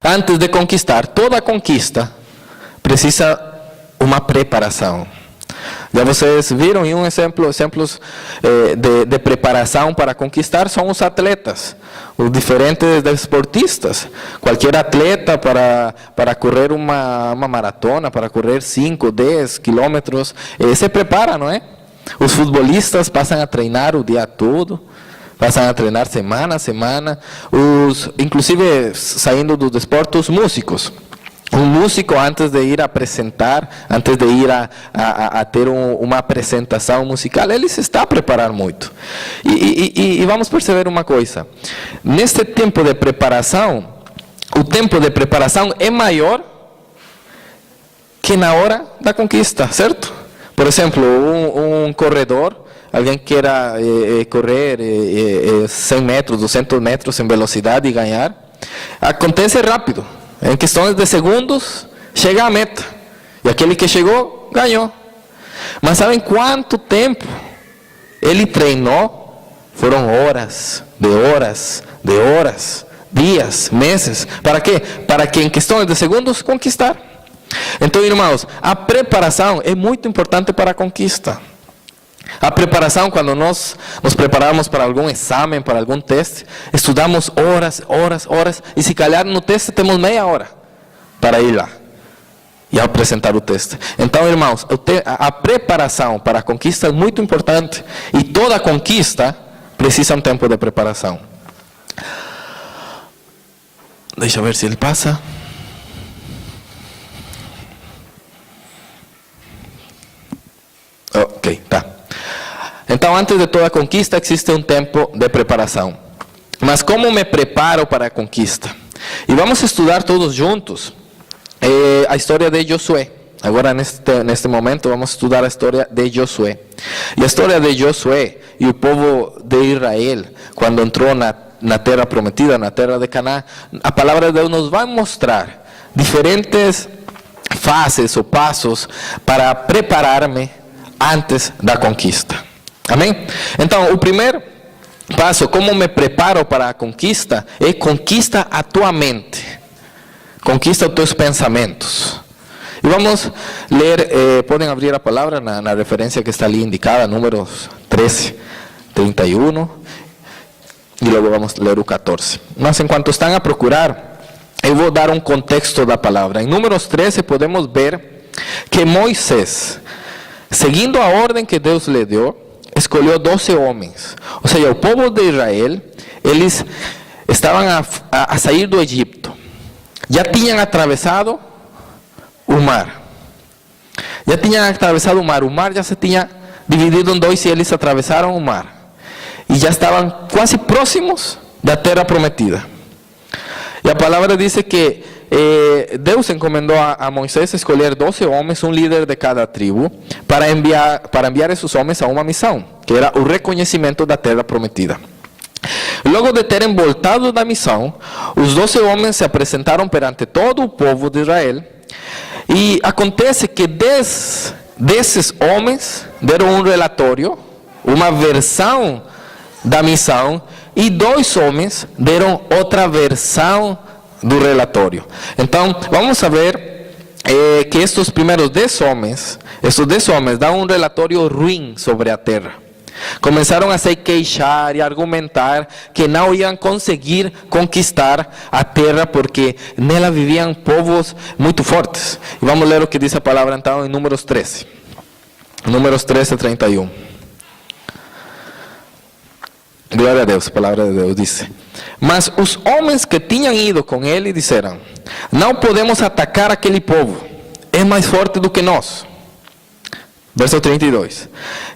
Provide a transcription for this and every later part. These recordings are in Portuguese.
antes de conquistar, toda conquista precisa uma preparação. Já vocês viram em exemplos de preparação para conquistar são os atletas, os diferentes desportistas. Qualquer atleta para correr uma maratona, para correr 5, 10 quilômetros, se prepara, não é? Os futbolistas passam a treinar o dia todo, passam a treinar semana a semana. Inclusive, saindo do desporto, os músicos. Um músico, antes de ir a apresentar, antes de ir a ter uma apresentação musical, ele se está a preparar muito. E vamos perceber uma coisa. Neste tempo de preparação, o tempo de preparação é maior que na hora da conquista, certo? Por exemplo, um corredor, alguém que queira correr 100 metros, 200 metros em velocidade e ganhar, acontece rápido. Em questões de segundos, chega à meta. E aquele que chegou, ganhou. Mas sabem quanto tempo ele treinou? Foram horas, dias, meses. Para quê? Para que em questões de segundos conquistar. Então, irmãos, a preparação é muito importante para a conquista. A preparação, quando nós nos preparamos para algum exame, para algum teste, estudamos horas, e se calhar no teste temos meia hora para ir lá e apresentar o teste. Então, irmãos, a preparação para a conquista é muito importante, e toda conquista precisa um tempo de preparação. Deixa eu ver se ele passa. Ok, tá. Então, antes de toda conquista, existe um tempo de preparação. Mas como me preparo para a conquista? E vamos estudar todos juntos a história de Josué. Agora, neste momento, vamos estudar a história de Josué. E a história de Josué e o povo de Israel, quando entrou na terra prometida, na terra de Canaã, a palavra de Deus nos vai mostrar diferentes fases ou passos para preparar-me antes da conquista. Amém? Então, o primeiro passo, como me preparo para a conquista, é conquista a tua mente. Conquista os teus pensamentos. E vamos ler, podem abrir a palavra na referência que está ali indicada, Números 13, 31, e logo vamos ler o 14. Mas enquanto estão a procurar, eu vou dar um contexto da palavra. Em Números 13 podemos ver que Moisés, seguindo a ordem que Deus lhe deu, escolheu 12 homens. Ou seja, o povo de Israel, eles estavam a sair do Egito. Já tinham atravessado o mar. Já tinham atravessado o mar. O mar já se tinha dividido em dois e eles atravessaram o mar. E já estavam quase próximos da terra prometida. E a palavra diz que Deus encomendou a Moisés escolher 12 homens, um líder de cada tribo, para enviar esses homens a uma missão, que era o reconhecimento da terra prometida. Logo de terem voltado da missão, os 12 homens se apresentaram perante todo o povo de Israel, e acontece que 10 desses homens deram um relatório, uma versão da missão, e 2 homens deram outra versão do relatório. Então, vamos saber que estes primeiros 10 homens dão um relatório ruim sobre a terra. Começaram a se queixar e argumentar que não iam conseguir conquistar a terra porque nela viviam povos muito fortes. E vamos ler o que diz a palavra então em Números 13. Números 13, 31. Glória a Deus, a palavra de Deus diz: mas os homens que tinham ido com ele disseram: não podemos atacar aquele povo, é mais forte do que nós. Verso 32.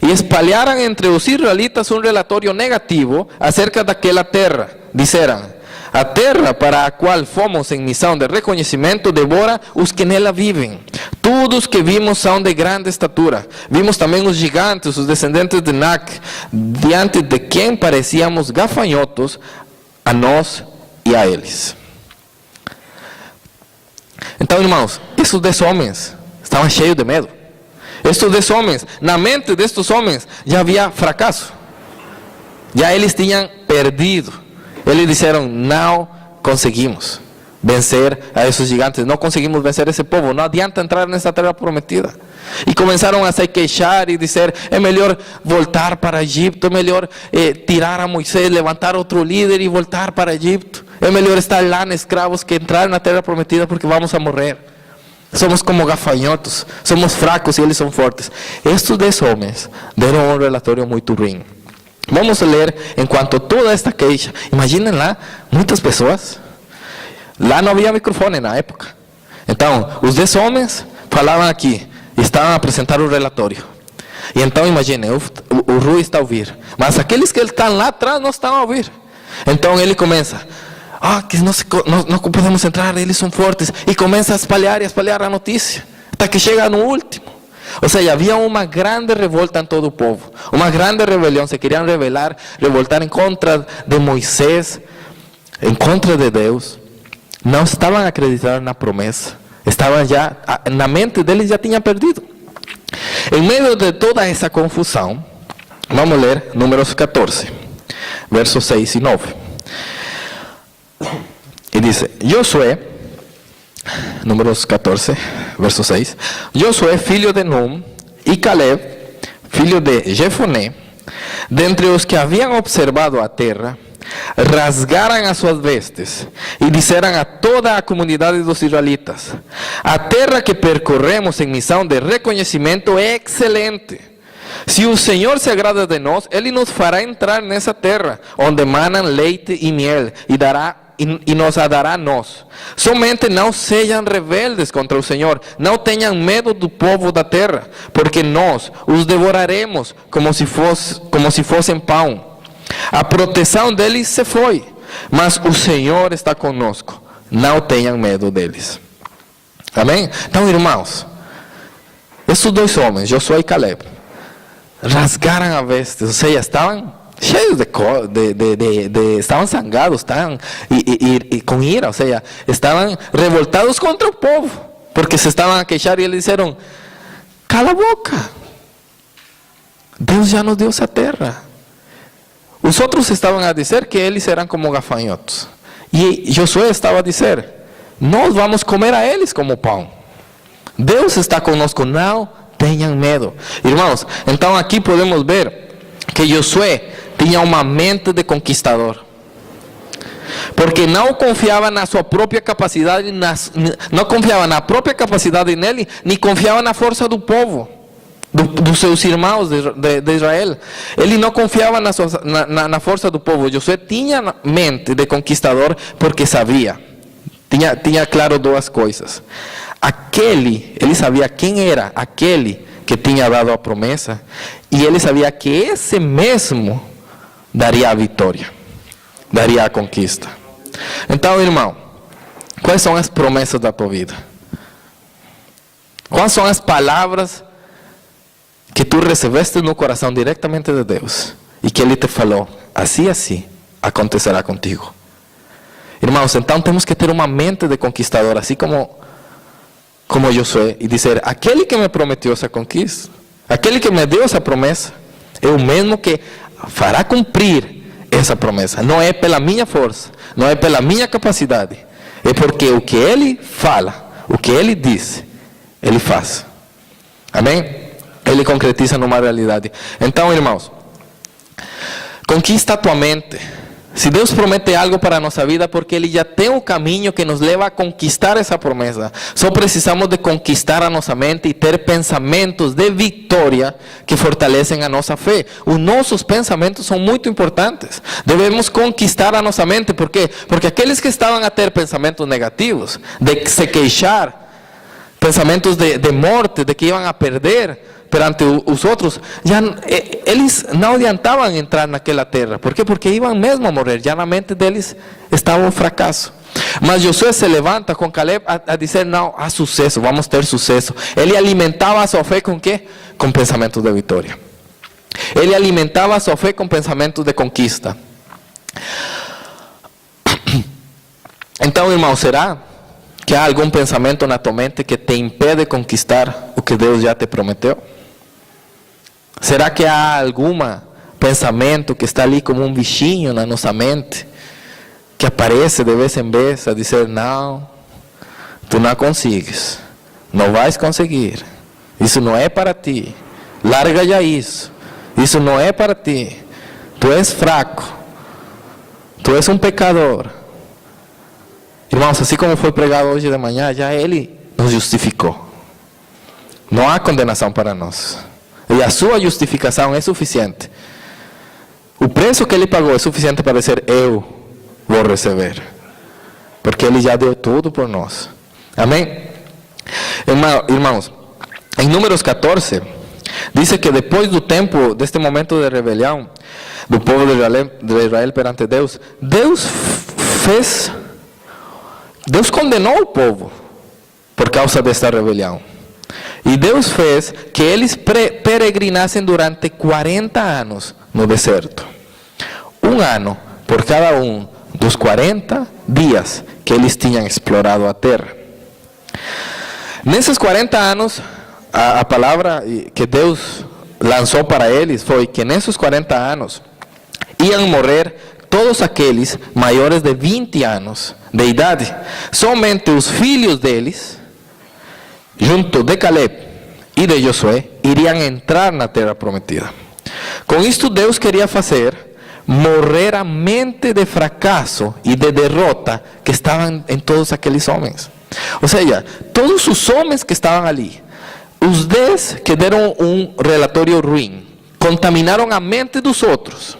E espalharam entre os israelitas um relatório negativo acerca daquela terra. Disseram: a terra para a qual fomos em missão de reconhecimento devora os que nela vivem. Todos que vimos são de grande estatura. Vimos também os gigantes, os descendentes de Nac, diante de quem parecíamos gafanhotos a nós e a eles. Então, irmãos, esses 10 homens estavam cheios de medo. Estes 10 homens, na mente destes homens, já havia fracasso. Já eles tinham perdido. Eles disseram: não conseguimos. vencer a esos gigantes, no conseguimos vencer ese povo, não adianta entrar nessa terra prometida. E começaram a se queixar e dizer, é melhor voltar para Egipto, é melhor tirar a Moisés, levantar outro líder e voltar para Egipto. É melhor estar lá escravos que entrar na terra prometida porque vamos a morrer. Somos como gafanhotos, somos fracos e eles são fortes. Estes 10 homens deram um relatório muito ruim. Vamos ler enquanto toda esta queixa. Imaginem lá, muitas pessoas. Lá não havia microfone na época. Então, os 10 homens falavam aqui, estavam a apresentar o relatório. E então, imaginem, o Rui está a ouvir. Mas aqueles que estão lá atrás não estão a ouvir. Então, ele começa, que não podemos entrar, eles são fortes. E começa a espalhar a notícia. Até que chega no último. Ou seja, havia uma grande revolta em todo o povo. Uma grande rebelião. Se queriam revoltar em contra de Moisés, em contra de Deus. Não estavam acreditando na promessa. Estavam já, na mente deles já tinha perdido. Em meio de toda essa confusão, vamos ler Números 14, versos 6 e 9. E diz, Josué, Números 14, verso 6. Josué, filho de Num, e Caleb, filho de Jefoné, dentre os que haviam observado a terra, rasgaram as suas vestes e disseram a toda a comunidade dos israelitas: a terra que percorremos em missão de reconhecimento é excelente. Se o Senhor se agrada de nós, Ele nos fará entrar nessa terra, onde manam leite e miel, e nos a dará a nós. Somente não sejam rebeldes contra o Senhor, não tenham medo do povo da terra, porque nós os devoraremos como se fossem pão. A proteção deles se foi, mas o Senhor está conosco. Não tenham medo deles. Amém? Então, irmãos, esses 2 homens, Josué e Caleb, rasgaram a veste, ou seja, estavam cheios estavam zangados, estavam e com ira, ou seja, estavam revoltados contra o povo, porque se estavam a queixar e eles disseram: cala a boca, Deus já nos deu essa terra. Os outros estavam a dizer que eles eram como gafanhotos. E Josué estava a dizer: nós vamos comer a eles como pão. Deus está conosco, não tenham medo. Irmãos, então aqui podemos ver que Josué tinha uma mente de conquistador. Porque não confiava na sua própria capacidade, não confiava na própria capacidade nele, nem confiava na força do povo. Dos seus irmãos de Israel. Ele não confiava na força do povo. Josué tinha mente de conquistador porque sabia. Tinha claro 2 coisas. Ele sabia quem era aquele que tinha dado a promessa, e ele sabia que esse mesmo daria a vitória, daria a conquista. Então, irmão, quais são as promessas da tua vida? Quais são as palavras que tu recebeste no coração diretamente de Deus e que Ele te falou, assim acontecerá contigo? Irmãos, então temos que ter uma mente de conquistador, assim como Josué, e dizer: aquele que me prometeu essa conquista, aquele que me deu essa promessa, é o mesmo que fará cumprir essa promessa. Não é pela minha força, não é pela minha capacidade, é porque o que Ele fala, o que Ele diz, Ele faz. Amém? Ele concretiza numa realidade. Então, irmãos, conquista a tua mente. Se Deus promete algo para a nossa vida, porque Ele já tem um caminho que nos leva a conquistar essa promessa. Só precisamos de conquistar a nossa mente e ter pensamentos de vitória que fortalecem a nossa fé. Os nossos pensamentos são muito importantes. Devemos conquistar a nossa mente. ¿Por quê? Porque aqueles que estavam a ter pensamentos negativos, de se queixar, pensamentos de morte, de que iam a perder perante os outros, eles não adiantavam entrar naquela terra. Por quê? Porque iam mesmo a morrer. Já na mente deles estava um fracasso. Mas Josué se levanta com Caleb a dizer: não, há sucesso, vamos ter sucesso. Ele alimentava a sua fé com quê? Com pensamentos de vitória. Ele alimentava a sua fé com pensamentos de conquista. Então, irmão, será que há algum pensamento na tua mente que te impede de conquistar o que Deus já te prometeu? Será que há algum pensamento que está ali como um bichinho na nossa mente, que aparece de vez em vez a dizer, não, tu não consigues, não vais conseguir, isso não é para ti, larga já isso não é para ti, tu és fraco, tu és um pecador. Irmãos, assim como foi pregado hoje de manhã, já Ele nos justificou. Não há condenação para nós. E a sua justificação é suficiente. O preço que Ele pagou é suficiente para dizer, eu vou receber. Porque Ele já deu tudo por nós. Amém? Irmãos, em Números 14, diz que depois do tempo, deste momento de rebelião, do povo de Israel perante Deus, Deus condenou o povo por causa desta rebelião. E Deus fez que eles peregrinassem durante 40 anos no deserto. Um ano por cada um dos 40 dias que eles tinham explorado a terra. Nesses 40 anos, a palavra que Deus lançou para eles foi que nesses 40 anos iam morrer todos aqueles maiores de 20 anos de idade. Somente os filhos deles, junto de Caleb e de Josué, iriam entrar na terra prometida. Com isto, Deus queria fazer morrer a mente de fracasso e de derrota que estavam em todos aqueles homens. Ou seja, todos os homens que estavam ali, os 10 que deram um relatório ruim, contaminaram a mente dos outros.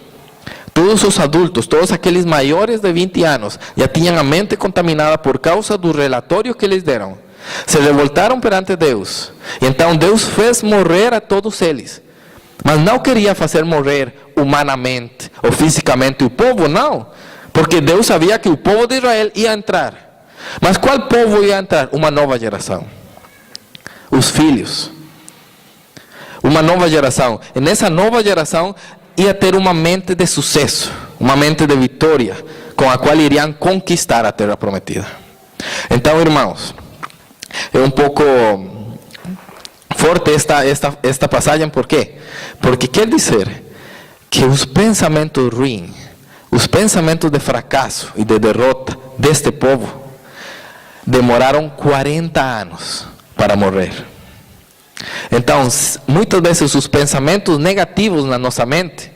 Todos os adultos, todos aqueles maiores de 20 anos, já tinham a mente contaminada por causa do relatório que eles deram. Se revoltaram perante Deus. E então Deus fez morrer a todos eles. Mas não queria fazer morrer humanamente ou fisicamente o povo, não. Porque Deus sabia que o povo de Israel ia entrar. Mas qual povo ia entrar? Uma nova geração. Os filhos. Uma nova geração. E nessa nova geração ia ter uma mente de sucesso, uma mente de vitória, com a qual iriam conquistar a terra prometida. Então, irmãos, é um pouco forte esta passagem, por quê? Porque quer dizer que os pensamentos ruins, os pensamentos de fracasso e de derrota deste povo, demoraram 40 anos para morrer. Então, muitas vezes os pensamentos negativos na nossa mente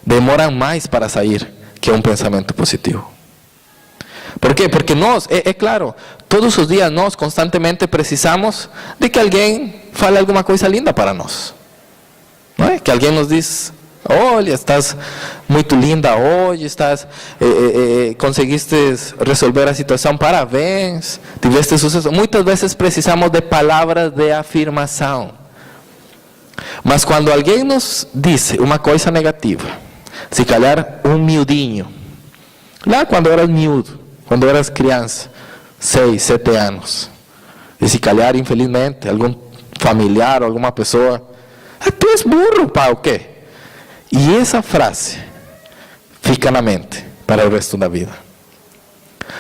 demoram mais para sair que um pensamento positivo. Por quê? Porque nós, é claro, todos os dias nós constantemente precisamos de que alguém fale alguma coisa linda para nós. Não é? Que alguém nos diz, olha, estás muito linda hoje, conseguiste resolver a situação, parabéns, tiveste sucesso. Muitas vezes precisamos de palavras de afirmação. Mas quando alguém nos diz uma coisa negativa, se calhar um miudinho, lá quando eras miúdo, quando eras criança, 6, 7 anos, e se calhar, infelizmente, algum familiar ou alguma pessoa, tu és burro, pá, o quê? E essa frase fica na mente para o resto da vida.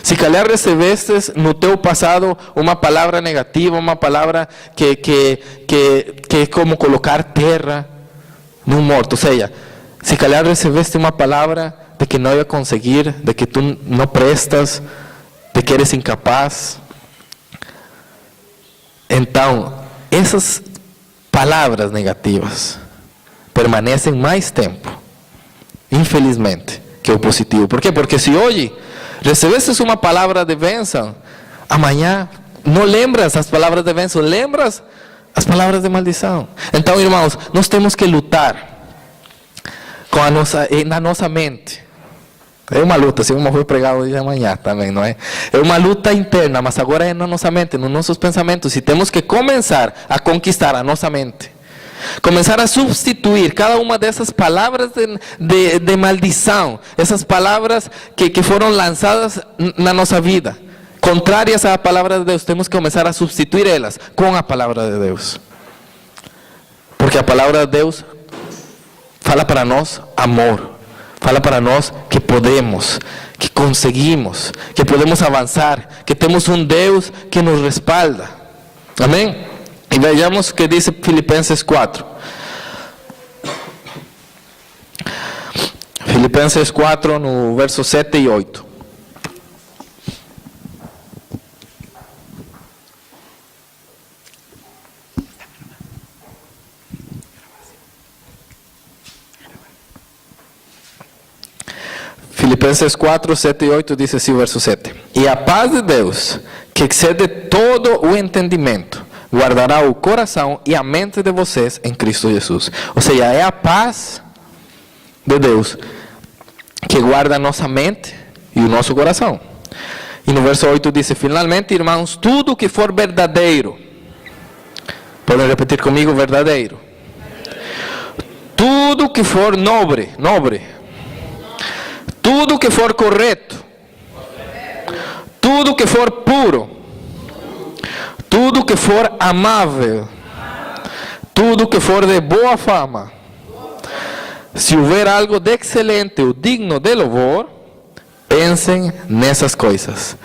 Se calhar recebeste no teu passado uma palavra negativa, uma palavra que é como colocar terra num morto. Ou seja, se calhar recebeste uma palavra de que não ia conseguir, de que tu não prestas, de que eres incapaz. Então, essas palavras negativas permanecem mais tempo, infelizmente, que o positivo. Por quê? Porque se hoje recebestes uma palavra de bênção, amanhã não lembras as palavras de bênção, lembras as palavras de maldição. Então, irmãos, nós temos que lutar na nossa mente. É uma luta, assim como foi pregado hoje de manhã também, não é? É uma luta interna, mas agora é na nossa mente, nos nossos pensamentos. E temos que começar a conquistar a nossa mente. Começar a substituir cada uma dessas palavras de maldição, essas palavras que foram lançadas na nossa vida, contrárias à palavra de Deus. Temos que começar a substituir elas com a palavra de Deus. Porque a palavra de Deus fala para nós amor. Fala para nós que podemos, que conseguimos, que podemos avançar, que temos um Deus que nos respalda. Amém? E vejamos o que diz Filipenses 4. Filipenses 4, no verso 7 e 8. Filipenses 4, 7 e 8 diz assim, verso 7. E a paz de Deus, que excede todo o entendimento, guardará o coração e a mente de vocês em Cristo Jesus. Ou seja, é a paz de Deus que guarda a nossa mente e o nosso coração. E no verso 8 diz, finalmente, irmãos, tudo que for verdadeiro. Podem repetir comigo, verdadeiro. Tudo que for nobre. Tudo que for correto. Tudo que for puro. Tudo que for amável. Tudo que for de boa fama. Se houver algo de excelente ou digno de louvor, pensem nessas coisas.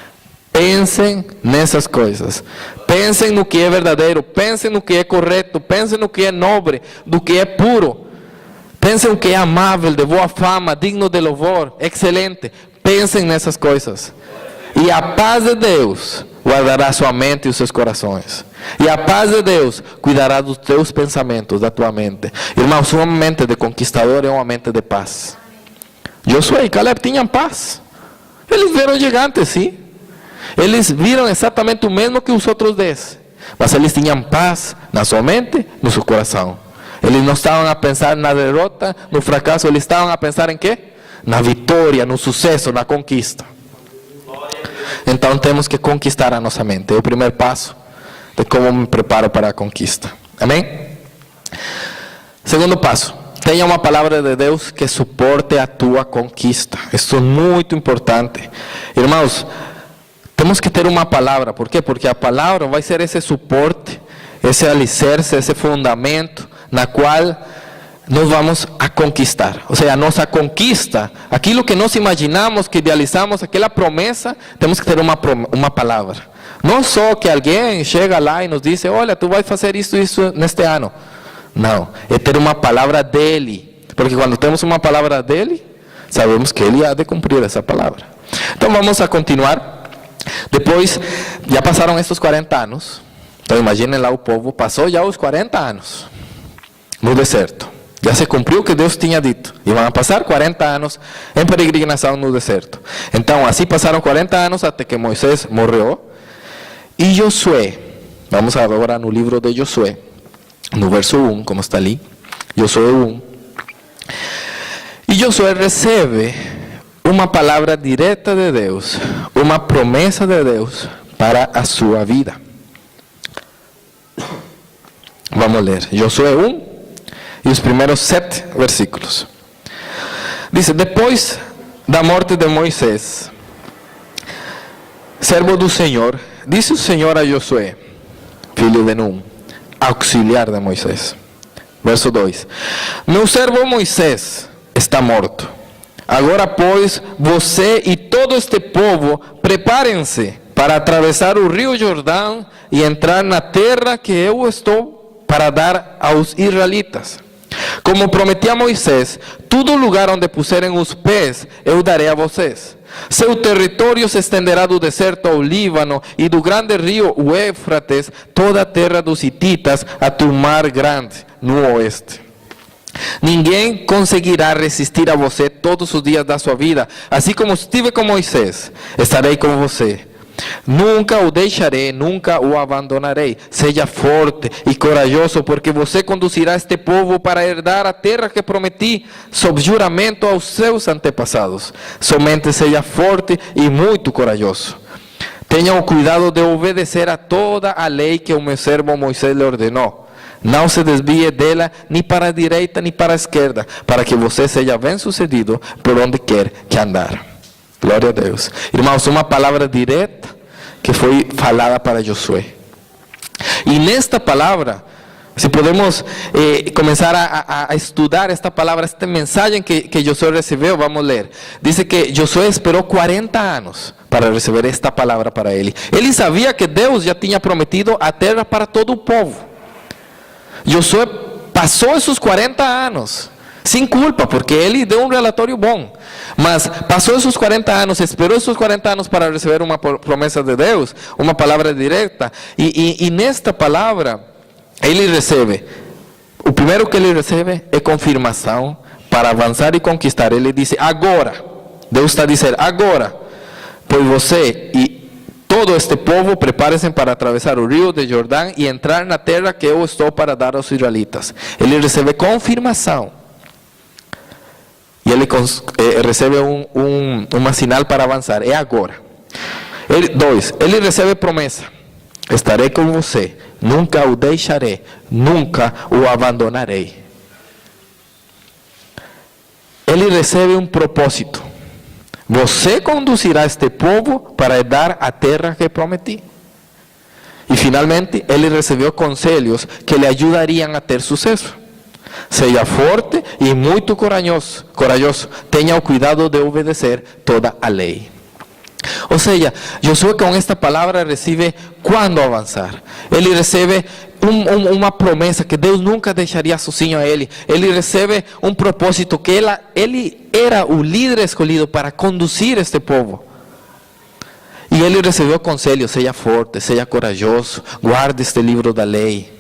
Pensem nessas coisas. Pensem no que é verdadeiro. Pensem no que é correto. Pensem no que é nobre, do que é puro. Pensem no que é amável, de boa fama, digno de louvor, excelente. Pensem nessas coisas. E a paz de Deus guardará sua mente e os seus corações. E a paz de Deus cuidará dos teus pensamentos, da tua mente. Irmãos, uma mente de conquistador é uma mente de paz. Josué e Caleb tinham paz. Eles viram gigantes, sim. Eles viram exatamente o mesmo que os outros 10. Mas eles tinham paz na sua mente, no seu coração. Eles não estavam a pensar na derrota, no fracasso. Eles estavam a pensar em quê? Na vitória, no sucesso, na conquista. Então temos que conquistar a nossa mente. É o primeiro passo de como me preparo para a conquista. Amém? Segundo passo. Tenha uma palavra de Deus que suporte a tua conquista. Isso é muito importante. Irmãos, temos que ter uma palavra. Por quê? Porque a palavra vai ser esse suporte, esse alicerce, esse fundamento na qual nós vamos a conquistar. Ou seja, a nossa conquista, aquilo que nós imaginamos, que idealizamos, aquela promessa, temos que ter uma palavra. Não só que alguém chega lá e nos diz, olha, tu vai fazer isso neste ano. Não, é ter uma palavra dele. Porque quando temos uma palavra dele, sabemos que ele há de cumprir essa palavra. Então vamos a continuar. Depois, já passaram esses 40 anos. Então imaginem lá, o povo passou já os 40 anos no deserto. Já se cumpriu o que Deus tinha dito. E vão passar 40 anos em peregrinação no deserto. Então assim passaram 40 anos até que Moisés morreu. E Josué, vamos agora no livro de Josué, no verso 1, como está ali. Josué 1. E Josué recebe uma palavra direta de Deus, uma promessa de Deus para a sua vida. Vamos ler Josué 1 e os primeiros 7 versículos. Diz: depois da morte de Moisés, servo do Senhor, disse o Senhor a Josué, filho de Nun, auxiliar de Moisés. Verso 2: meu servo Moisés está morto. Agora, pois, você e todo este povo, preparem-se para atravessar o rio Jordão e entrar na terra que eu estou para dar aos israelitas. Como prometi a Moisés, todo lugar onde puserem os pés, eu darei a vocês. Seu território se estenderá do deserto ao Líbano e do grande rio o Éufrates, toda a terra dos hititas, até o mar grande, no oeste. Ninguém conseguirá resistir a você todos os dias da sua vida. Assim como estive com Moisés, estarei com você. Nunca o deixarei, nunca o abandonarei. Seja forte e corajoso, porque você conduzirá este povo para herdar a terra que prometi, sob juramento aos seus antepassados. Somente seja forte e muito corajoso. Tenha o cuidado de obedecer a toda a lei que o meu servo Moisés lhe ordenou. Não se desvie dela, nem para a direita, nem para a esquerda, para que você seja bem sucedido por onde quer que andar. Glória a Deus. Irmãos, uma palavra direta que foi falada para Josué. E nesta palavra, se podemos começar a estudar esta palavra, esta mensagem que Josué recebeu, vamos ler. Diz que Josué esperou 40 anos para receber esta palavra para ele. Ele sabia que Deus já tinha prometido a terra para todo o povo. Josué passou esses 40 anos, sem culpa, porque ele deu um relatório bom. Mas passou esses 40 anos, esperou esses 40 anos para receber uma promessa de Deus, uma palavra direta. E nesta palavra, ele recebe, o primeiro que ele recebe é confirmação para avançar e conquistar. Ele diz, agora, Deus está dizendo: agora, pois você e todo este povo preparem-se para atravessar o rio de Jordão e entrar na terra que eu estou para dar aos israelitas. Ele recebe confirmação. E ele recebe uma sinal para avançar. É agora. 2. Ele recebe promessa: estarei com você, nunca o deixarei, nunca o abandonarei. Ele recebe um propósito: você conduzirá este povo para dar a terra que prometi. E finalmente, ele recebeu conselhos que lhe ajudariam a ter sucesso. Seja forte e muito corajoso. Tenha o cuidado de obedecer toda a lei. Ou seja, Josué com esta palavra recebe quando avançar. Ele recebe uma promessa que Deus nunca deixaria sozinho a ele. Ele recebe um propósito que ele era o líder escolhido para conduzir este povo. E ele recebeu conselhos: seja forte, seja corajoso, guarde este livro da lei.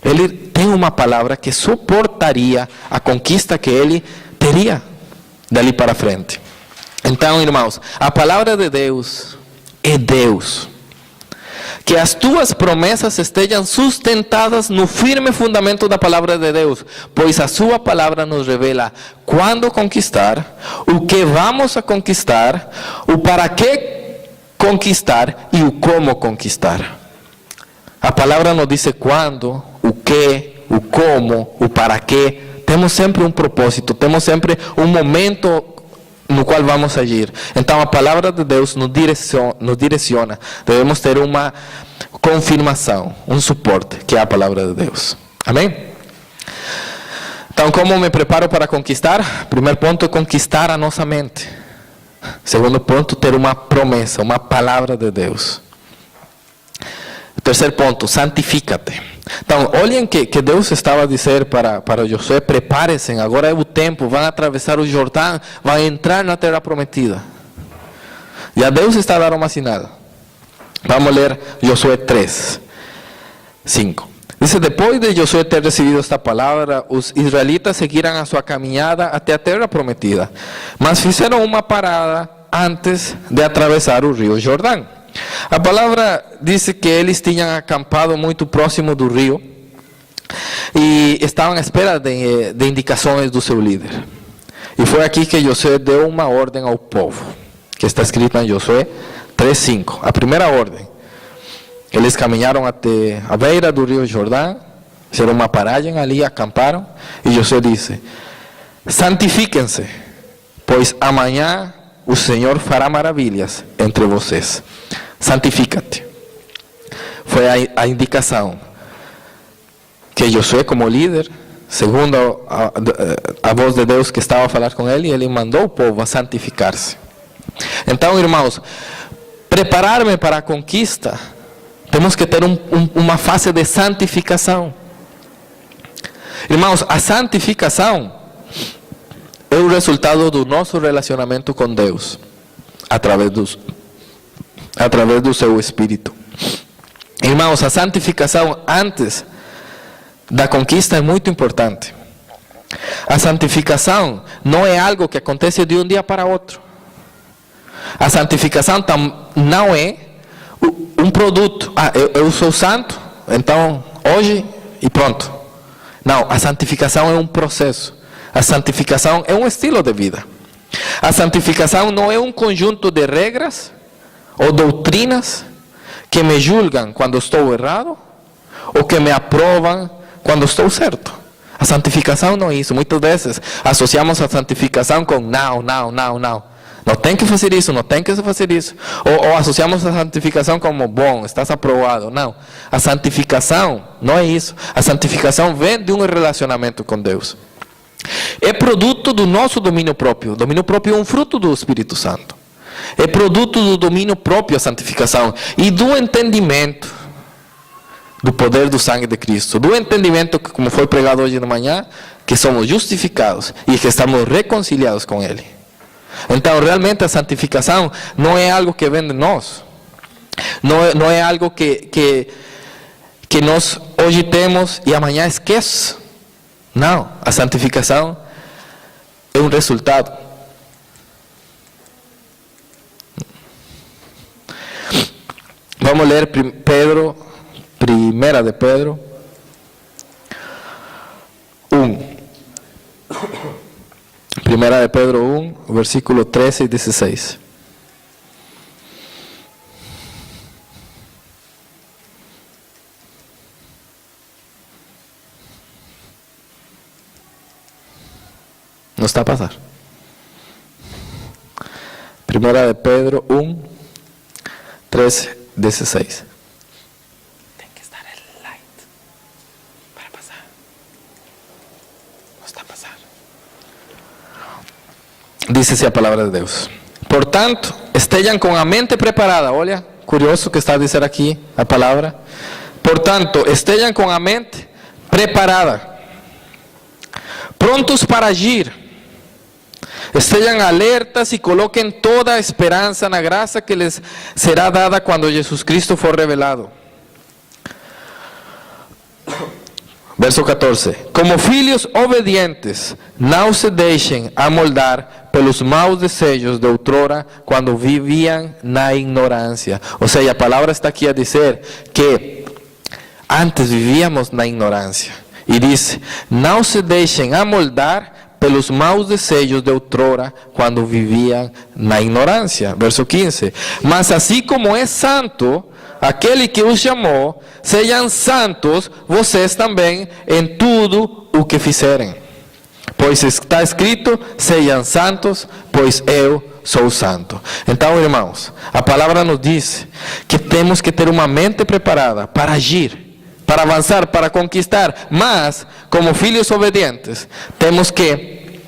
Ele tem uma palavra que suportaria a conquista que ele teria dali para frente. Então, irmãos, a palavra de Deus é Deus. Que as tuas promessas estejam sustentadas no firme fundamento da palavra de Deus, pois a sua palavra nos revela quando conquistar, o que vamos a conquistar, o para que conquistar e o como conquistar. A palavra nos diz quando, o que, o como, o para quê. Temos sempre um propósito, temos sempre um momento no qual vamos agir. Então a palavra de Deus nos direciona. Devemos ter uma confirmação, um suporte, que é a palavra de Deus. Amém? Então, como me preparo para conquistar? Primeiro ponto é conquistar a nossa mente. Segundo ponto, ter uma promessa, uma palavra de Deus. Terceiro ponto, santifica-te. Então, olhem que Deus estava a dizer para Josué: prepare-se, agora é o tempo, vão atravessar o Jordão, vão entrar na terra prometida. Já Deus está a dar uma sinal. Vamos ler Josué 3, 5. Diz: depois de Josué ter recebido esta palavra, os israelitas seguiram a sua caminhada até a terra prometida, mas fizeram uma parada antes de atravessar o rio Jordão. A palavra diz que eles tinham acampado muito próximo do rio e estavam à espera de indicações do seu líder. E foi aqui que Josué deu uma ordem ao povo, que está escrita em Josué 3:5. A primeira ordem: eles caminharam até a beira do rio Jordão, fizeram uma paragem ali, acamparam, e Josué disse: santifiquem-se, pois amanhã o Senhor fará maravilhas entre vocês. Santifica-te. Foi a indicação que Josué, como líder, segundo a voz de Deus que estava a falar com ele mandou o povo a santificar-se. Então, irmãos, preparar-me para a conquista, temos que ter uma fase de santificação. Irmãos, a santificação é o resultado do nosso relacionamento com Deus, através do seu Espírito. Irmãos, a santificação antes da conquista é muito importante. A santificação não é algo que acontece de um dia para outro. A santificação não é um produto. Eu sou santo, então hoje e pronto. Não, a santificação é um processo. A santificação é um estilo de vida. A santificação não é um conjunto de regras ou doutrinas que me julgam quando estou errado ou que me aprovam quando estou certo. A santificação não é isso. Muitas vezes associamos a santificação com não. Não tem que fazer isso, não tem que fazer isso. Ou associamos a santificação como bom, estás aprovado. Não. A santificação não é isso. A santificação vem de um relacionamento com Deus. É produto do nosso domínio próprio. O domínio próprio é um fruto do Espírito Santo. É produto do domínio próprio a santificação e do entendimento do poder do sangue de Cristo. Do entendimento, como foi pregado hoje de manhã, que somos justificados e que estamos reconciliados com Ele. Então, realmente a santificação não é algo que vem de nós. Não é algo que nós hoje temos e amanhã esquece. Não, a santificação é um resultado. Vamos a leer Primera de Pedro 1. Primera de Pedro 1, versículo 13 y 16. No está a pasar. Primera de Pedro 1, 13, 16. Tiene que estar el light para pasar. No está a pasar. Dice así la palabra de Dios. Por tanto, estén con la mente preparada. Olha, curioso que está a dizer aquí la palabra. Por tanto, estén con la mente preparada, prontos para agir. Estejam alertas e coloquem toda a esperança na graça que lhes será dada quando Jesus Cristo for revelado. Verso 14. Como filhos obedientes, não se deixem amoldar pelos maus desejos de outrora, quando viviam na ignorância. Ou seja, a palavra está aqui a dizer que antes vivíamos na ignorância. E diz, não se deixem amoldar pelos maus desejos de outrora, quando viviam na ignorância. Verso 15. Mas assim como é santo aquele que os chamou, sejam santos vocês também em tudo o que fizerem. Pois está escrito, sejam santos, pois eu sou santo. Então, irmãos, a palavra nos diz que temos que ter uma mente preparada para agir, para avançar, para conquistar, mas, como filhos obedientes, temos que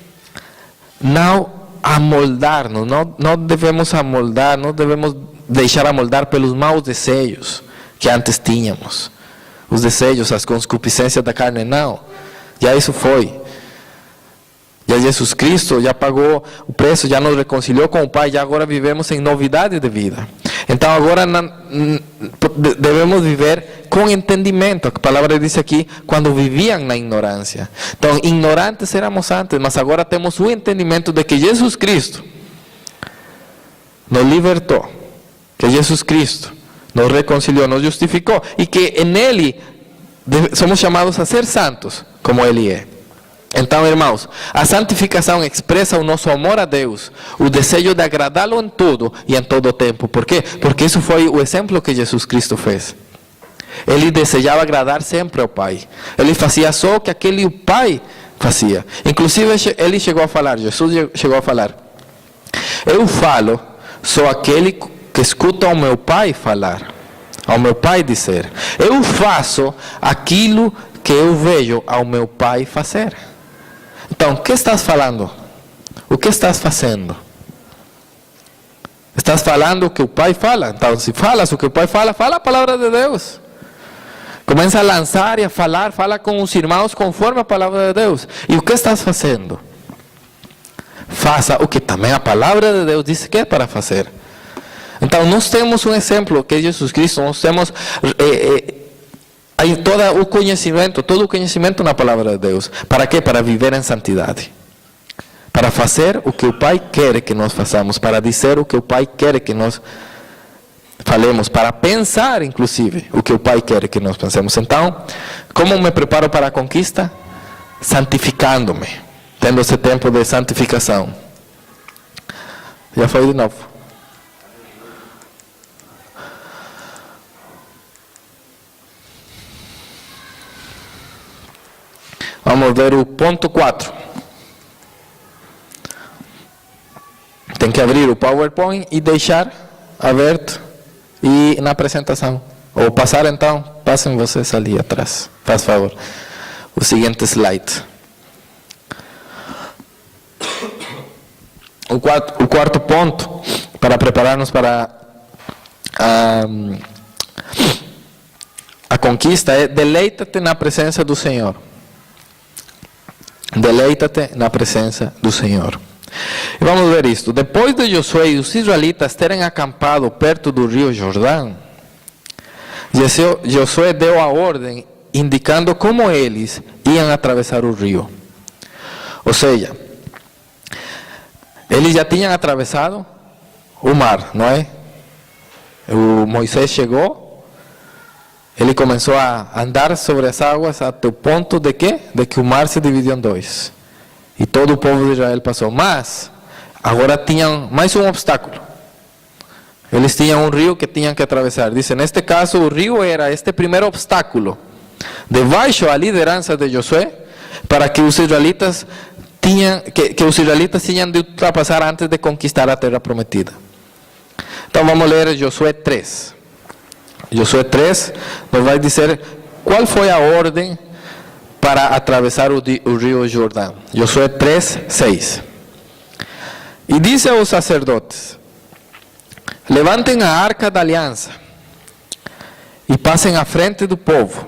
não amoldar-nos, não devemos amoldar, não devemos deixar amoldar pelos maus desejos que antes tínhamos. Os desejos, as concupiscências da carne, não. Já isso foi. Já Jesus Cristo já pagou o preço, já nos reconciliou com o Pai, já agora vivemos em novidade de vida. Então agora devemos viver com entendimento. A palavra diz aqui, quando viviam na ignorância. Então, ignorantes éramos antes, mas agora temos o entendimento de que Jesus Cristo nos libertou, que Jesus Cristo nos reconciliou, nos justificou, e que em Ele somos chamados a ser santos, como Ele é. Então, irmãos, a santificação expressa o nosso amor a Deus, o desejo de agradá-lo em tudo e em todo o tempo. Por quê? Porque isso foi o exemplo que Jesus Cristo fez. Ele desejava agradar sempre ao Pai. Ele fazia só o que aquele Pai fazia. Inclusive, ele chegou a falar, Jesus chegou a falar, eu falo só aquele que escuta ao meu Pai falar, ao meu Pai dizer. Eu faço aquilo que eu vejo ao meu Pai fazer. Então, o que estás falando? O que estás fazendo? Estás falando o que o Pai fala? Então, se falas o que o Pai fala, fala a palavra de Deus. Começa a lançar e a falar, fala com os irmãos conforme a palavra de Deus. E o que estás fazendo? Faça o que também a palavra de Deus diz que é para fazer. Então, nós temos um exemplo que é Jesus Cristo, nós temos todo o conhecimento na palavra de Deus. Para quê? Para viver em santidade. Para fazer o que o Pai quer que nós façamos, para dizer o que o Pai quer que nós falemos, para pensar, inclusive, o que o Pai quer que nós pensemos. Então, como me preparo para a conquista? Santificando-me, tendo esse tempo de santificação. Já foi de novo. Vamos ver o ponto 4. Tem que abrir o PowerPoint e deixar aberto e na apresentação. Ou passar então, passem vocês ali atrás, faz favor. O seguinte slide. O quarto ponto, para preparar-nos para a conquista, é deleita-te na presença do Senhor. Deleita-te na presença do Senhor. E vamos ver isto. Depois de Josué e os israelitas terem acampado perto do rio Jordão, Josué deu a ordem indicando como eles iam atravessar o rio. Ou seja, eles já tinham atravessado o mar, não é? O Moisés chegou Ele começou a andar sobre as águas até o ponto de quê? De que o mar se dividiu em dois. E todo o povo de Israel passou. Mas, agora tinham mais um obstáculo. Eles tinham um rio que tinham que atravessar. Dice, neste caso, o rio era este primeiro obstáculo. Debaixo a liderança de Josué, para que os israelitas tinham de ultrapassar antes de conquistar a terra prometida. Então vamos ler Josué 3. Josué 3 nos vai dizer qual foi a ordem para atravessar o rio Jordão. Josué 3, 6. E disse aos sacerdotes: levantem a arca da aliança e passem à frente do povo.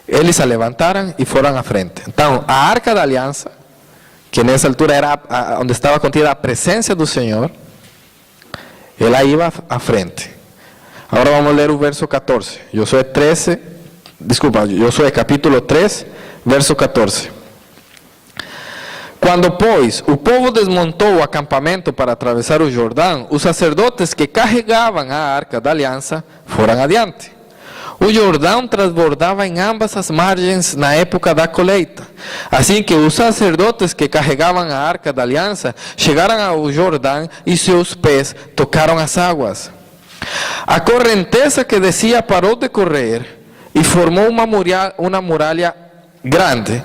Eles a levantaram e foram à frente. Então, a arca da aliança, que nessa altura era onde estava contida a presença do Senhor, ela ia à frente. Agora vamos ler o verso 14. Josué capítulo 3, verso 14. Quando, pois, o povo desmontou o acampamento para atravessar o Jordão, os sacerdotes que carregavam a arca da aliança foram adiante. O Jordão transbordava em ambas as margens na época da colheita. Assim que os sacerdotes que carregavam a arca da aliança chegaram ao Jordão e seus pés tocaram as águas. A correnteza que descia parou de correr e formou uma muralha grande,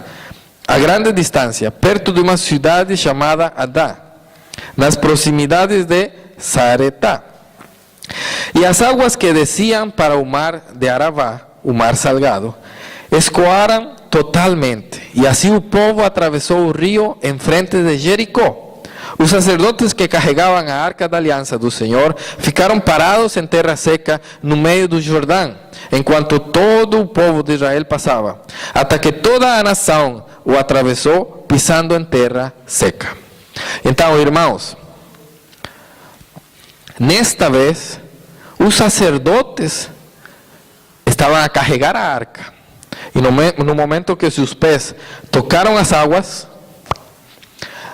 a grande distância, perto de uma cidade chamada Adá, nas proximidades de Saretá. E as águas que desciam para o mar de Arabá, o mar salgado, escoaram totalmente. E assim o povo atravessou o rio em frente de Jericó. Os sacerdotes que carregavam a arca da aliança do Senhor ficaram parados em terra seca no meio do Jordão, enquanto todo o povo de Israel passava, até que toda a nação o atravessou pisando em terra seca. Então, irmãos, nesta vez, os sacerdotes estavam a carregar a arca. E no momento que seus pés tocaram as águas,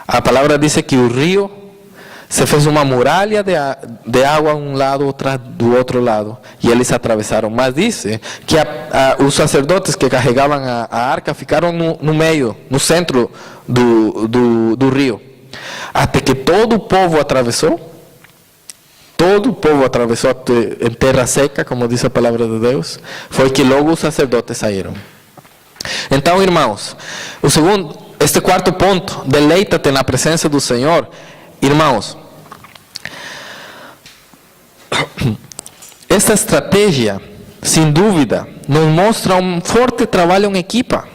a palavra diz que o rio se fez uma muralha de água a um lado, outra do outro lado. E eles atravessaram. Mas diz que os sacerdotes que carregavam a arca ficaram no meio, no centro do rio. Até que todo o povo atravessou. Todo o povo atravessou em terra seca, como diz a palavra de Deus. Foi que logo os sacerdotes saíram. Então, irmãos, este quarto ponto, deleita-te na presença do Senhor. Irmãos, esta estratégia, sem dúvida, nos mostra um forte trabalho em equipa.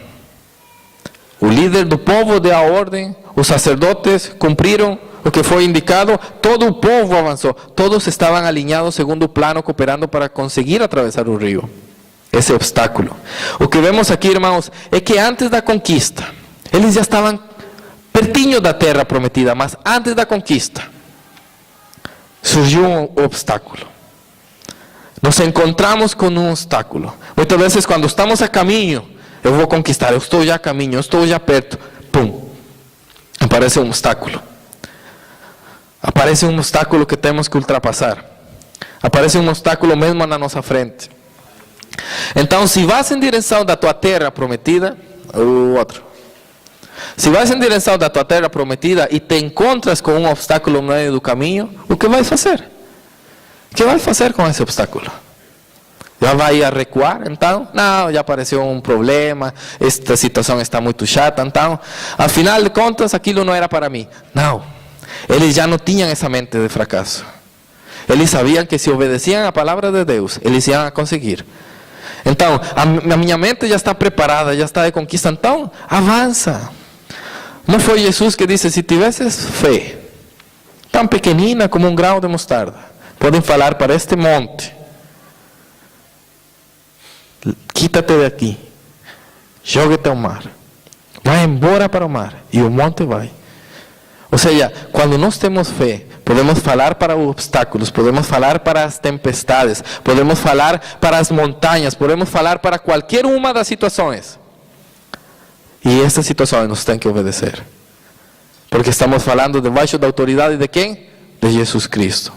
O líder do povo deu a ordem, os sacerdotes cumpriram o que foi indicado, todo o povo avançou, todos estavam alinhados segundo o plano, cooperando para conseguir atravessar o rio, esse obstáculo. O que vemos aqui, irmãos, é que antes da conquista, eles já estavam pertinho da terra prometida, mas antes da conquista, surgiu um obstáculo. Nos encontramos com um obstáculo. Muitas vezes, quando estamos a caminho, eu vou conquistar, eu estou já a caminho, eu estou já perto, pum, aparece um obstáculo. Aparece um obstáculo que temos que ultrapassar. Aparece um obstáculo mesmo na nossa frente. Então, se vas em direção da tua terra prometida, o outro. Se vais em direção da tua terra prometida e te encontras com um obstáculo no meio do caminho, o que vais fazer? O que vais fazer com esse obstáculo? Já vai a recuar, então? Não, já apareceu um problema, esta situação está muito chata, então, afinal de contas, aquilo não era para mim. Não. Eles já não tinham essa mente de fracasso. Eles sabiam que se obedeciam à palavra de Deus, eles iam conseguir. Então, a minha mente já está preparada, já está de conquista, então, avança. Não foi Jesus que disse, se tivesses fé, tão pequenina como um grão de mostarda, podem falar para este monte, quita-te daqui, joga-te ao mar, vai embora para o mar, e o monte vai. Ou seja, quando nós temos fé, podemos falar para os obstáculos, podemos falar para as tempestades, podemos falar para as montanhas, podemos falar para qualquer uma das situações. E essas situações nos têm que obedecer. Porque estamos falando debaixo da autoridade de quem? De Jesus Cristo.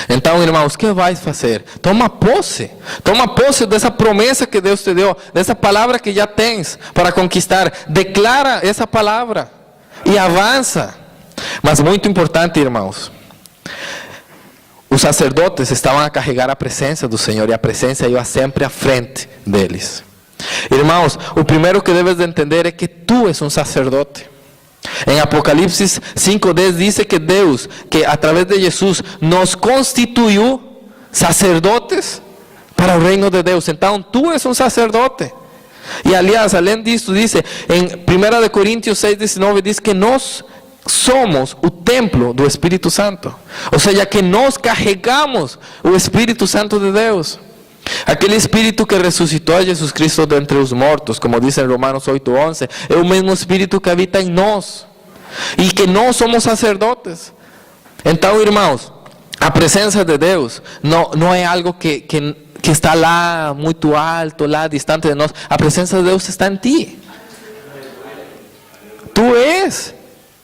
Então, irmãos, o que vais fazer? Toma posse dessa promessa que Deus te deu, dessa palavra que já tens para conquistar. Declara essa palavra e avança. Mas muito importante, irmãos, os sacerdotes estavam a carregar a presença do Senhor, e a presença ia sempre à frente deles. Irmãos, o primeiro que debes de entender é que tu és um sacerdote. Em Apocalipse 5:10 diz que Deus, que a través de Jesus, nos constituiu sacerdotes para o reino de Deus. Então, tu és um sacerdote. E aliás, além disso, diz em 1 Coríntios 6:19, diz que nós somos o templo do Espírito Santo. Ou seja, que nós carregamos o Espírito Santo de Deus. Aquele Espírito que ressuscitou a Jesus Cristo de entre os mortos, como diz em Romanos 8:11, é o mesmo Espírito que habita em nós. E que nós somos sacerdotes. Então, irmãos, a presença de Deus não é algo que está lá, muito alto, lá distante de nós. A presença de Deus está em ti. Tu és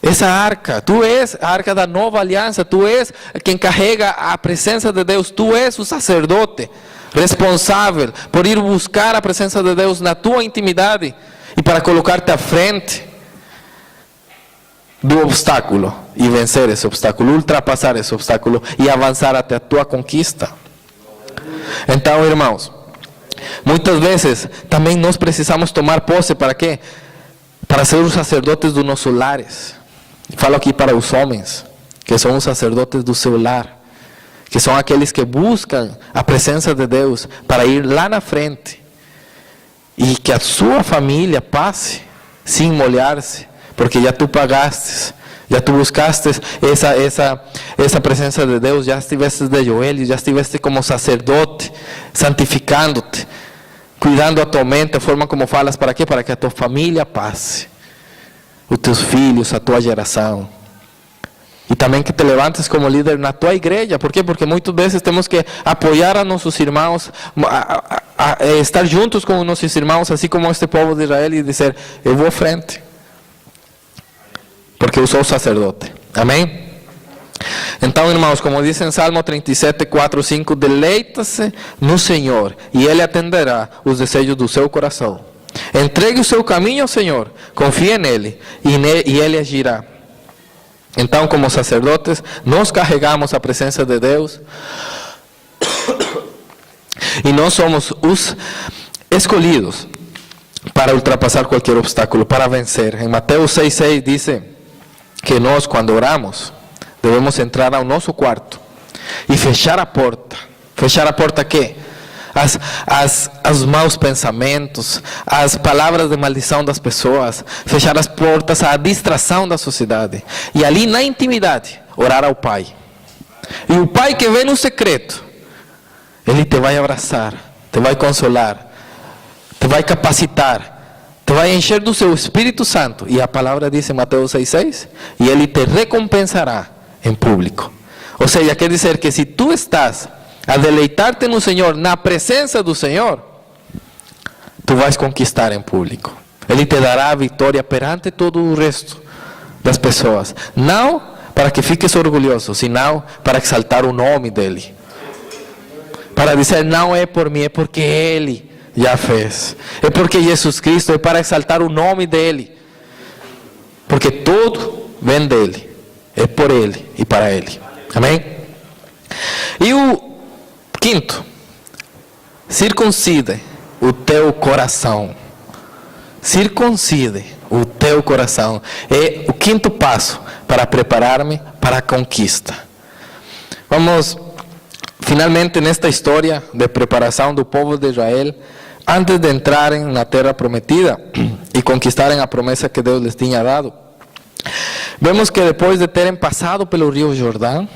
essa arca, tu és a arca da nova aliança, tu és quem carrega a presença de Deus, tu és o sacerdote responsável por ir buscar a presença de Deus na tua intimidade e para colocar-te à frente do obstáculo e vencer esse obstáculo, ultrapassar esse obstáculo e avançar até a tua conquista. Então, irmãos, muitas vezes também nós precisamos tomar posse para quê? Para ser os sacerdotes dos nossos lares. Falo aqui para os homens, que são os sacerdotes do seu lar, que são aqueles que buscam a presença de Deus para ir lá na frente e que a sua família passe sem molhar-se, porque já tu pagaste, já tu buscaste essa presença de Deus, já estiveste de joelhos, já estiveste como sacerdote, santificando-te, cuidando a tua mente, a forma como falas, para quê? Para que a tua família passe, os teus filhos, a tua geração. E também que te levantes como líder na tua igreja. Por quê? Porque muitas vezes temos que apoiar a nossos irmãos, a estar juntos com os nossos irmãos, assim como este povo de Israel, e dizer, eu vou à frente, porque eu sou sacerdote. Amém? Então, irmãos, como diz em Salmo 37, 4, 5, deleita-se no Senhor, e Ele atenderá os desejos do seu coração. Entregue o seu caminho ao Senhor, confie nele, e Ele agirá. Então, como sacerdotes, nós carregamos a presença de Deus, e nós somos os escolhidos para ultrapassar qualquer obstáculo, para vencer. Em Mateus 6,6 diz que nós, quando oramos, devemos entrar ao nosso quarto e fechar a porta. Fechar a porta quê? Os maus pensamentos, as palavras de maldição das pessoas, fechar as portas à distração da sociedade, e ali na intimidade, orar ao Pai. E o Pai que vê no secreto, Ele te vai abraçar, te vai consolar, te vai capacitar, te vai encher do seu Espírito Santo, e a palavra diz em Mateus 6,6, e Ele te recompensará em público. Ou seja, quer dizer que se tu estás a deleitar-te no Senhor, na presença do Senhor, tu vais conquistar em público. Ele te dará a vitória perante todo o resto das pessoas. Não para que fiques orgulhoso, senão para exaltar o nome dEle. Para dizer, não é por mim, é porque Ele já fez. É porque Jesus Cristo, é para exaltar o nome dEle. Porque tudo vem dEle, é por Ele e para Ele. Amém? E o quinto, circuncide o teu coração. Circuncide o teu coração. É o quinto passo para preparar-me para a conquista. Vamos, finalmente, nesta história de preparação do povo de Israel, antes de entrarem na terra prometida e conquistarem a promessa que Deus lhes tinha dado. Vemos que depois de terem passado pelo rio Jordão,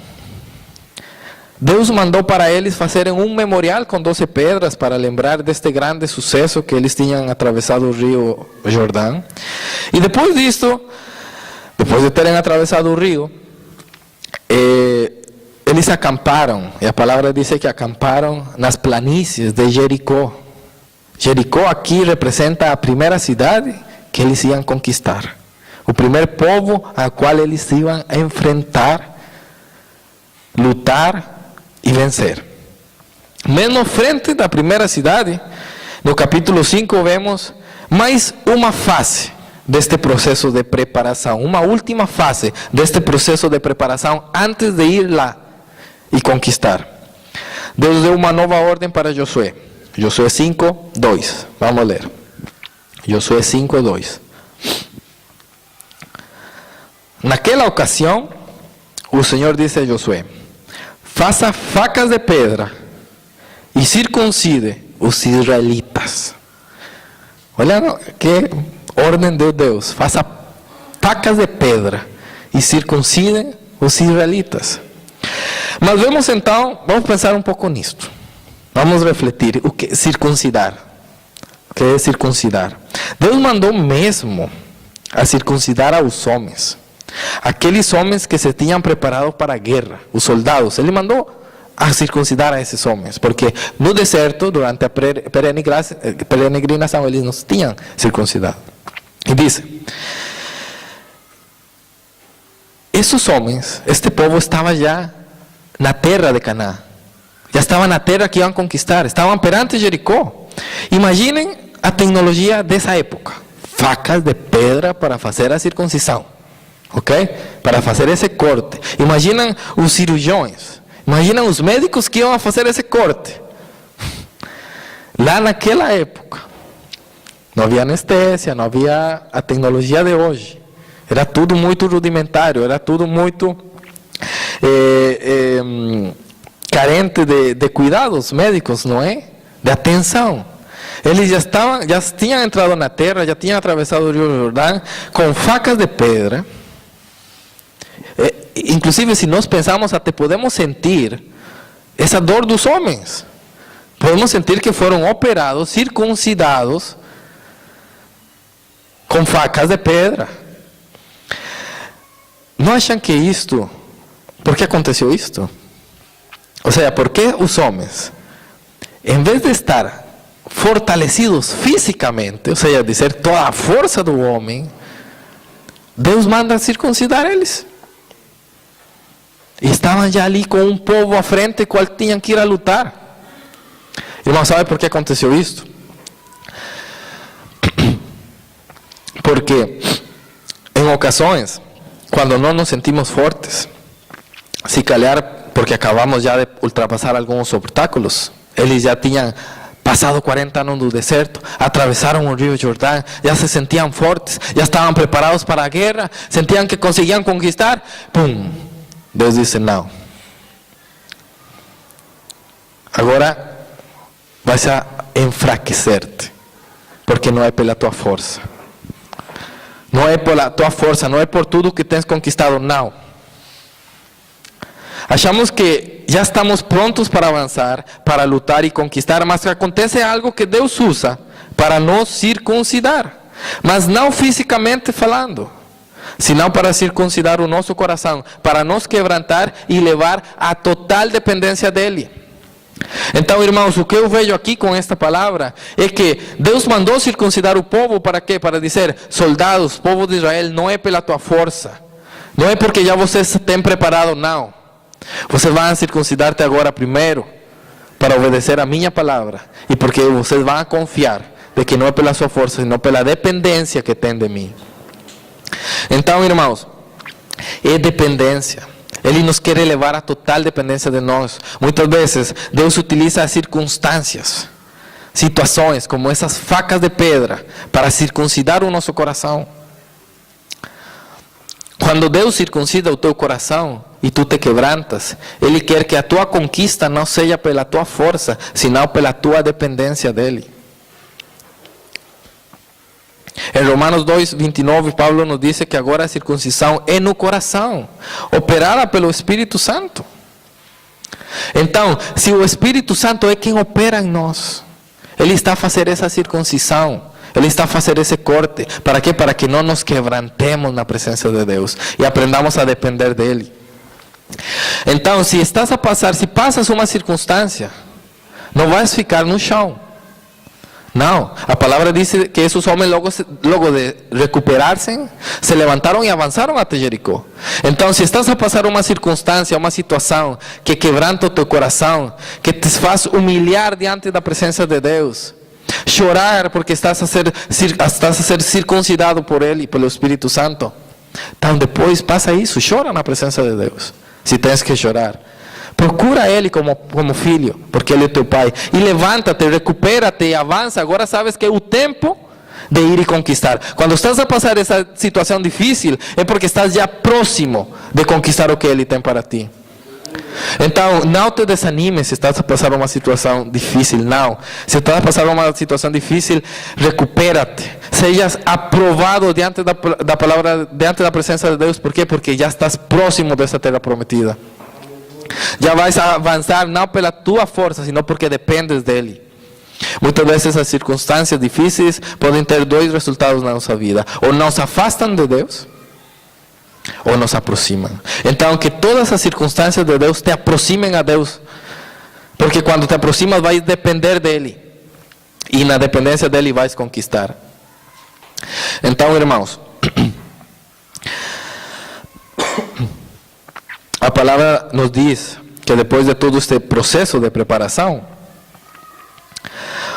Deus mandou para eles fazerem um memorial com 12 pedras para lembrar deste grande sucesso que eles tinham atravessado o rio Jordão. E depois disto, depois de terem atravessado o rio, eles acamparam, e a palavra diz que acamparam nas planícies de Jericó. Jericó aqui representa a primeira cidade que eles iam conquistar. O primeiro povo ao qual eles iam enfrentar, lutar vencer. Mesmo frente da primeira cidade, no capítulo 5 vemos mais uma fase deste processo de preparação, uma última fase deste processo de preparação antes de ir lá e conquistar. Deus deu uma nova ordem para Josué. Josué 5, 2. Vamos ler. Josué 5, 2. Naquela ocasião, o Senhor disse a Josué: faça facas de pedra e circuncide os israelitas. Olha que ordem de Deus. Faça facas de pedra e circuncide os israelitas. Mas vamos então, vamos pensar um pouco nisto. Vamos refletir o que é circuncidar. O que é circuncidar? Deus mandou mesmo a circuncidar aos homens. Aqueles homens que se tinham preparado para a guerra, os soldados. Ele mandou a circuncidar a esses homens, porque no deserto, durante a peregrinação, eles não tinham circuncidado. E diz: esses homens, este povo estava já na terra de Canaã, já estava na terra que iam conquistar, estavam perante Jericó. Imaginem a tecnologia dessa época: facas de pedra para fazer a circuncisão, ok? Para fazer esse corte. Imaginem os cirurgiões, imaginem os médicos que iam fazer esse corte. Lá naquela época, não havia anestesia, não havia a tecnologia de hoje. Era tudo muito rudimentário, era tudo muito carente de cuidados médicos, não é? De atenção. Eles já tinham entrado na terra, já tinham atravessado o Rio Jordão com facas de pedra. Inclusive, se nós pensamos, até podemos sentir essa dor dos homens. Podemos sentir que foram operados, circuncidados com facas de pedra. Não acham que isto, por que aconteceu isto? Ou seja, por que os homens, em vez de estar fortalecidos fisicamente, ou seja, de ser toda a força do homem, Deus manda circuncidar eles? E estavam já ali com um povo à frente, qual tinham que ir a lutar. Irmão, sabe por que aconteceu isto? Porque em ocasiões, quando não nos sentimos fortes, se calhar porque acabamos já de ultrapassar alguns obstáculos, eles já tinham passado 40 anos no deserto, atravessaram o Rio Jordão, já se sentiam fortes, já estavam preparados para a guerra, sentiam que conseguiam conquistar, pum, Deus disse: não. Agora vais a enfraquecer-te, porque não é pela tua força. Não é pela tua força, não é por tudo que tens conquistado, não. Achamos que já estamos prontos para avançar, para lutar e conquistar, mas acontece algo que Deus usa para nos circuncidar. Mas não fisicamente falando, senão para circuncidar o nosso coração, para nos quebrantar e levar à total dependência dEle. Então, irmãos, o que eu vejo aqui com esta palavra é que Deus mandou circuncidar o povo para quê? Para dizer: soldados, povo de Israel, não é pela tua força, não é porque já vocês têm preparado, não. Vocês vão circuncidar-te agora primeiro para obedecer a minha palavra, e porque vocês vão confiar de que não é pela sua força, senão pela dependência que tem de mim. Então, irmãos, é dependência. Ele nos quer levar à total dependência de nós. Muitas vezes Deus utiliza as circunstâncias, situações como essas facas de pedra para circuncidar o nosso coração. Quando Deus circuncida o teu coração e tu te quebrantas, Ele quer que a tua conquista não seja pela tua força, senão pela tua dependência dEle. Em Romanos 2, 29, Paulo nos diz que agora a circuncisão é no coração, operada pelo Espírito Santo. Então, se o Espírito Santo é quem opera em nós, Ele está a fazer essa circuncisão, Ele está a fazer esse corte. Para quê? Para que não nos quebrantemos na presença de Deus e aprendamos a depender dEle. Então, se estás a passar, se passas uma circunstância, não vais ficar no chão. Não, a palavra diz que esses homens logo de recuperar-se, se levantaram e avançaram até Jericó. Então, se estás a passar uma circunstância, uma situação que quebranta o teu coração, que te faz humilhar diante da presença de Deus, chorar porque estás a ser circuncidado por Ele, pelo Espírito Santo, então depois passa isso, chora na presença de Deus, se tens que chorar. Procura Ele como filho, porque Ele é teu Pai. E levanta-te, recupera-te e avança. Agora sabes que é o tempo de ir e conquistar. Quando estás a passar essa situação difícil, é porque estás já próximo de conquistar o que Ele tem para ti. Então, não te desanimes se estás a passar uma situação difícil, não. Se estás a passar uma situação difícil, recupera-te. Sejas aprovado diante da palavra, diante da presença de Deus. Por quê? Porque já estás próximo dessa terra prometida. Já vais avançar não pela tua força, sino porque dependes dele. Muitas vezes as circunstâncias difíceis podem ter dois resultados na nossa vida: ou nos afastam de Deus, ou nos aproximam. Então, que todas as circunstâncias de Deus te aproximem a Deus, porque quando te aproximas vais depender dele, e na dependência dele vais conquistar. Então, irmãos, a palavra nos diz que depois de todo este processo de preparação,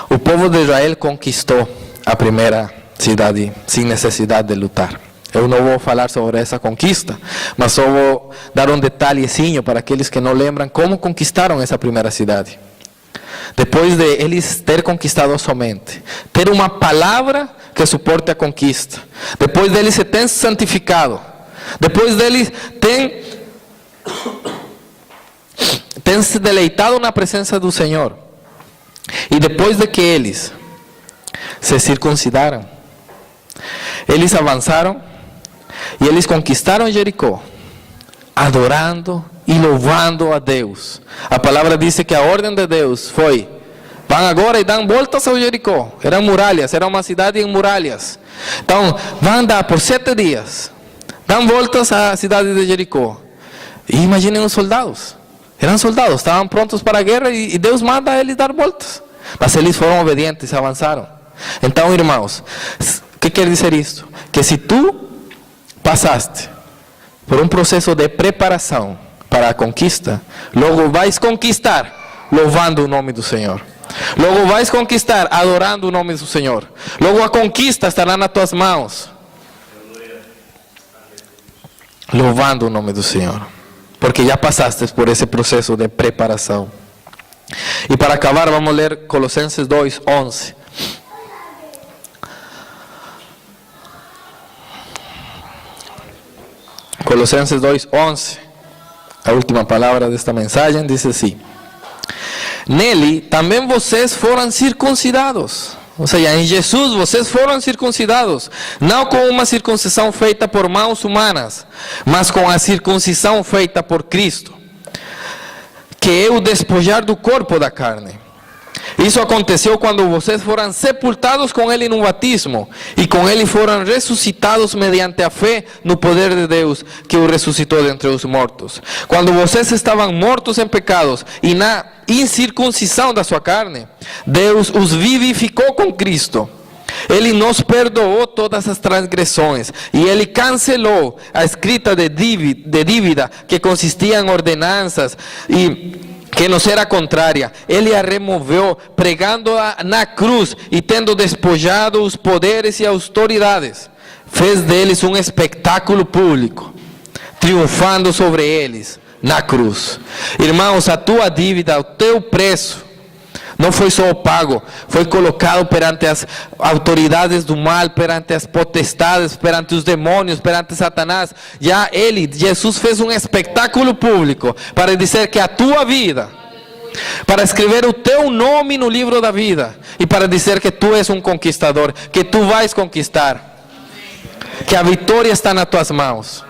o povo de Israel conquistou a primeira cidade sem necessidade de lutar. Eu não vou falar sobre essa conquista, mas só vou dar um detalhezinho para aqueles que não lembram como conquistaram essa primeira cidade. Depois de eles ter conquistado somente, ter uma palavra que suporte a conquista, depois deles se ter santificado, depois deles ter se deleitado na presença do Senhor, e depois de que eles se circuncidaram, eles avançaram e eles conquistaram Jericó, adorando e louvando a Deus. A palavra diz que a ordem de Deus foi: vão agora e dão voltas ao Jericó. Eram muralhas, era uma cidade em muralhas. Então, vão andar por 7 dias, dão voltas à cidade de Jericó. E imaginem os soldados. Eram soldados, estavam prontos para a guerra e Deus manda eles dar voltas. Mas eles foram obedientes, avançaram. Então, irmãos, o que quer dizer isso? Que se tu passaste por um processo de preparação para a conquista, logo vais conquistar louvando o nome do Senhor. Logo vais conquistar adorando o nome do Senhor. Logo a conquista estará nas tuas mãos, louvando o nome do Senhor, porque já passaste por esse processo de preparação. E para acabar, vamos ler Colossenses 2:11. Colossenses 2:11, a última palavra desta mensagem, diz assim: nele também vocês foram circuncidados. Ou seja, em Jesus vocês foram circuncidados, não com uma circuncisão feita por mãos humanas, mas com a circuncisão feita por Cristo, que é o despojar do corpo da carne. Isso aconteceu quando vocês foram sepultados com Ele no batismo, e com Ele foram ressuscitados mediante a fé no poder de Deus, que o ressuscitou dentre os mortos. Quando vocês estavam mortos em pecados e na incircuncisão da sua carne, Deus os vivificou com Cristo. Ele nos perdoou todas as transgressões, e Ele cancelou a escrita de dívida que consistia em ordenanças e que nos era contrária. Ele a removeu, pregando-a na cruz, e tendo despojado os poderes e autoridades, fez deles um espetáculo público, triunfando sobre eles na cruz. Irmãos, a tua dívida, o teu preço, não foi só pago, foi colocado perante as autoridades do mal, perante as potestades, perante os demônios, perante Satanás. Já Ele, Jesus, fez um espetáculo público para dizer que a tua vida, para escrever o teu nome no livro da vida, e para dizer que tu és um conquistador, que tu vais conquistar, que a vitória está nas tuas mãos.